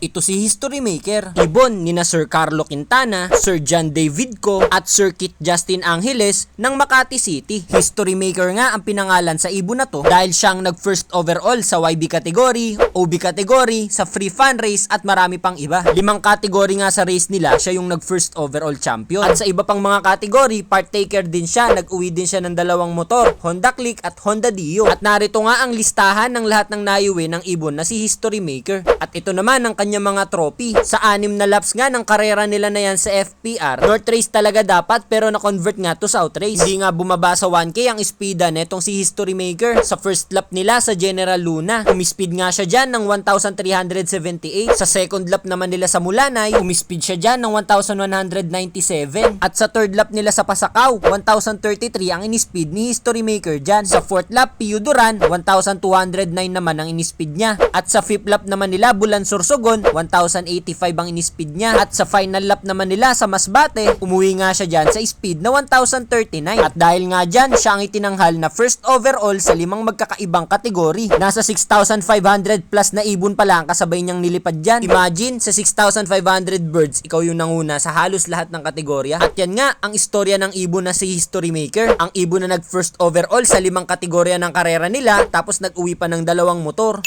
ito si History Maker. Ibon ni na Sir Carlo Quintana, Sir John David Co at Sir Kit Justin Angeles ng Makati City. History Maker nga ang pinangalan sa ibon na to dahil siyang nag-first overall sa YB category, OB category, sa free fun race at marami pang iba. 5 category nga sa race nila, siya yung nag-first overall champion. At sa iba pang mga category, partaker din siya, nag-uwi din siya ng 2 motor, Honda Click at Honda Dio. At narito nga ang listahan ng lahat ng naiuwi ng ibon na si History Maker. At ito naman ang kanyang mga trophy. Sa 6 na laps nga ng karera nila na yan sa FPR, North Race talaga dapat pero na-convert nga to South Race. Hindi nga bumaba sa 1K ang speeda netong si History Maker. Sa first lap nila sa General Luna, umispeed nga siya dyan ng 1,378. Sa second lap naman nila sa Mulanay, umispeed siya dyan ng 1,197. At sa third lap nila sa Pasakaw, 1,033 ang inispeed ni History Maker dyan. Sa fourth lap, Pio Duran, 1,209 naman ang inispeed niya. At sa fifth lap naman nila, Bulan Sorsogon, 1,085 ang inispeed niya. At sa final lap naman nila sa Masbate, umuwi nga siya dyan sa speed na 1,039. At dahil nga dyan, siya ang itinanghal na first overall sa 5 magkakaibang kategory. Nasa 6,500 plus na ibon pala ang kasabay niyang nilipad dyan. Imagine, sa 6,500 birds, ikaw yung nanguna sa halos lahat ng kategorya. At yan nga, ang istorya ng ibon na si History Maker. Ang ibon na nag first overall sa 5 kategorya ng karera nila, tapos nag-uwi pa ng 2 motor.